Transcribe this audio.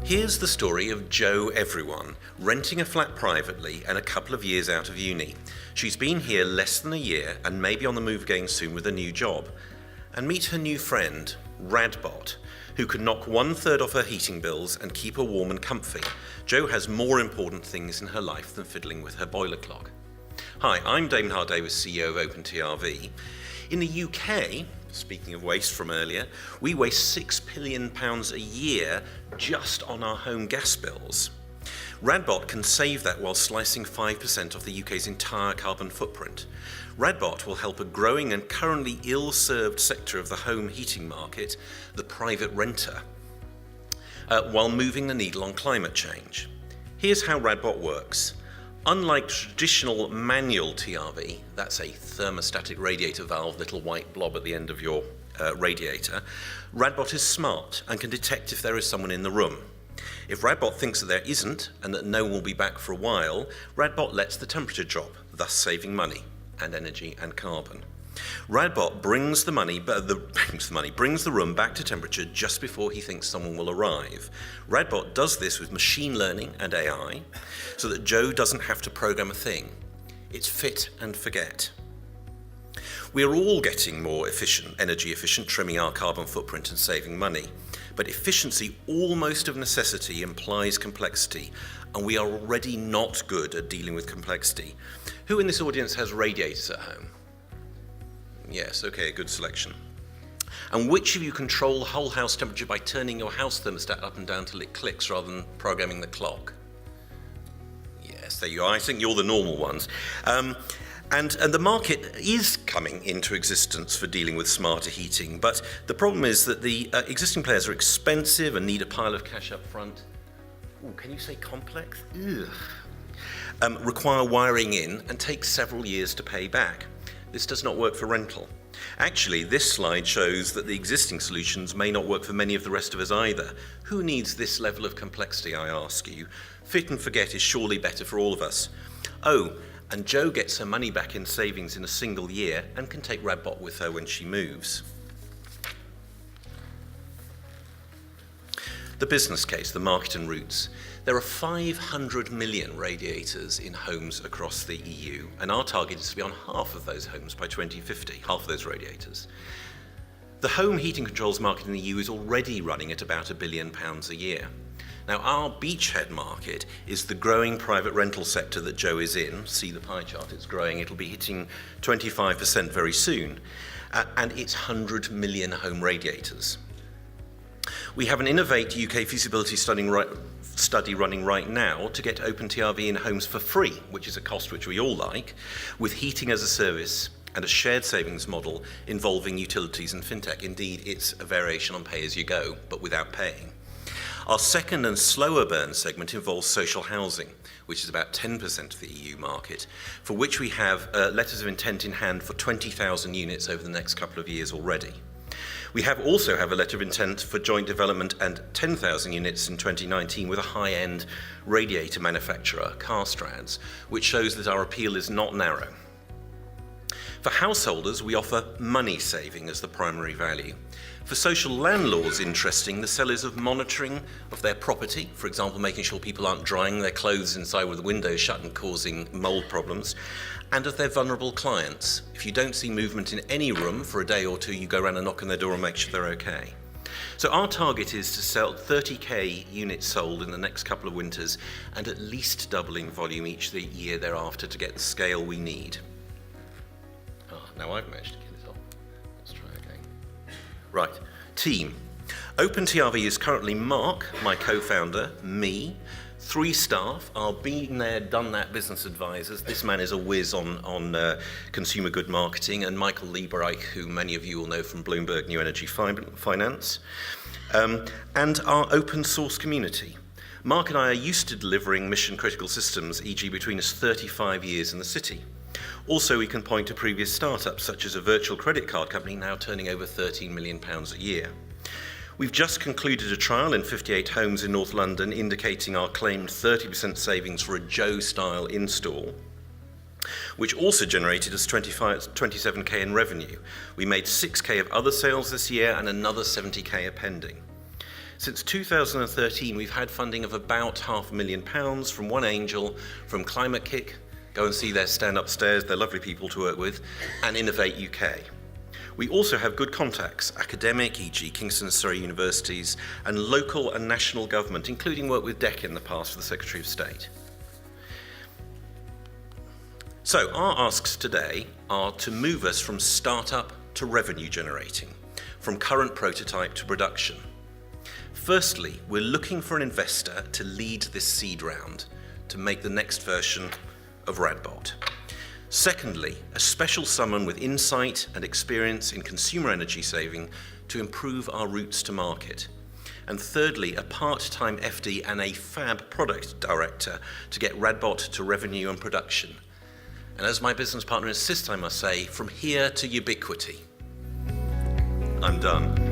Here's the story of Jo Everyone, renting a flat privately and a couple of years out of uni. She's been here less than a year and may be on the move again soon with a new job. And meet her new friend, Radbot, who can knock 1/3 off her heating bills and keep her warm and comfy. Jo has more important things in her life than fiddling with her boiler clock. Hi, I'm Damon Hart-Davis, CEO of Open TRV. In the UK, speaking of waste from earlier, we waste £6 billion a year just on our home gas bills. Radbot can save that while slicing 5% of the UK's entire carbon footprint. Radbot will help a growing and currently ill-served sector of the home heating market, the private renter, while moving the needle on climate change. Here's how Radbot works. Unlike traditional manual TRV, that's a thermostatic radiator valve, little white blob at the end of your radiator, Radbot is smart and can detect if there is someone in the room. If Radbot thinks that there isn't and that no one will be back for a while, Radbot lets the temperature drop, thus saving money and energy and carbon. Radbot brings the room back to temperature just before he thinks someone will arrive. Radbot does this with machine learning and AI so that Jo doesn't have to program a thing. It's fit and forget. We are all getting more energy efficient, trimming our carbon footprint and saving money. But efficiency, almost of necessity, implies complexity, and we are already not good at dealing with complexity. Who in this audience has radiators at home? Yes, okay, a good selection. And which of you control the whole house temperature by turning your house thermostat up and down till it clicks rather than programming the clock? Yes, there you are. I think you're the normal ones. And the market is coming into existence for dealing with smarter heating, but the problem is that the existing players are expensive and need a pile of cash up front. Ooh, can you say complex? Require wiring in and take several years to pay back. This does not work for rental. Actually, this slide shows that the existing solutions may not work for many of the rest of us either. Who needs this level of complexity, I ask you? Fit and forget is surely better for all of us. Oh, and Jo gets her money back in savings in a single year and can take Radbot with her when she moves. The business case, the market and routes. There are 500 million radiators in homes across the EU, and our target is to be on half of those homes by 2050, half of those radiators. The home heating controls market in the EU is already running at about £1 billion a year. Now, our beachhead market is the growing private rental sector that Jo is in. See the pie chart, it's growing. It'll be hitting 25% very soon, and it's 100 million home radiators. We have an Innovate UK feasibility study running right now to get Open TRV in homes for free, which is a cost which we all like, with heating as a service and a shared savings model involving utilities and fintech. Indeed, it's a variation on pay-as-you-go, but without paying. Our second and slower burn segment involves social housing, which is about 10% of the EU market, for which we have letters of intent in hand for 20,000 units over the next couple of years already. We also have a letter of intent for joint development and 10,000 units in 2019 with a high-end radiator manufacturer, Carstrads, which shows that our appeal is not narrow. For householders, we offer money saving as the primary value. For social landlords, interesting, the sellers of monitoring of their property, for example, making sure people aren't drying their clothes inside with the windows shut and causing mold problems, and of their vulnerable clients. If you don't see movement in any room for a day or two, you go around and knock on their door and make sure they're okay. So our target is to sell 30k units sold in the next couple of winters and at least doubling volume each year thereafter to get the scale we need. Now I've managed to get it off. Let's try again. Right, team. Open TRV is currently Mark, my co-founder, me, 3 staff, our been there, done that business advisors. This man is a whiz on consumer good marketing, and Michael Lieberreich, who many of you will know from Bloomberg New Energy Finance, and our open source community. Mark and I are used to delivering mission critical systems, e.g. between us 35 years in the city. Also, we can point to previous startups, such as a virtual credit card company now turning over £13 million a year. We've just concluded a trial in 58 homes in North London indicating our claimed 30% savings for a Jo-style install, which also generated us 27k in revenue. We made 6k of other sales this year and another 70k are pending. Since 2013, we've had funding of about £500,000 from one angel, from Climate Kick, go and see their stand upstairs, they're lovely people to work with, and Innovate UK. We also have good contacts, academic, e.g. Kingston and Surrey universities, and local and national government, including work with DEC in the past for the Secretary of State. So our asks today are to move us from startup to revenue generating, from current prototype to production. Firstly, we're looking for an investor to lead this seed round to make the next version of Radbot. Secondly, a special someone with insight and experience in consumer energy saving to improve our routes to market. And thirdly, a part-time FD and a fab product director to get Radbot to revenue and production. And as my business partner insists I must say, from here to ubiquity. I'm done.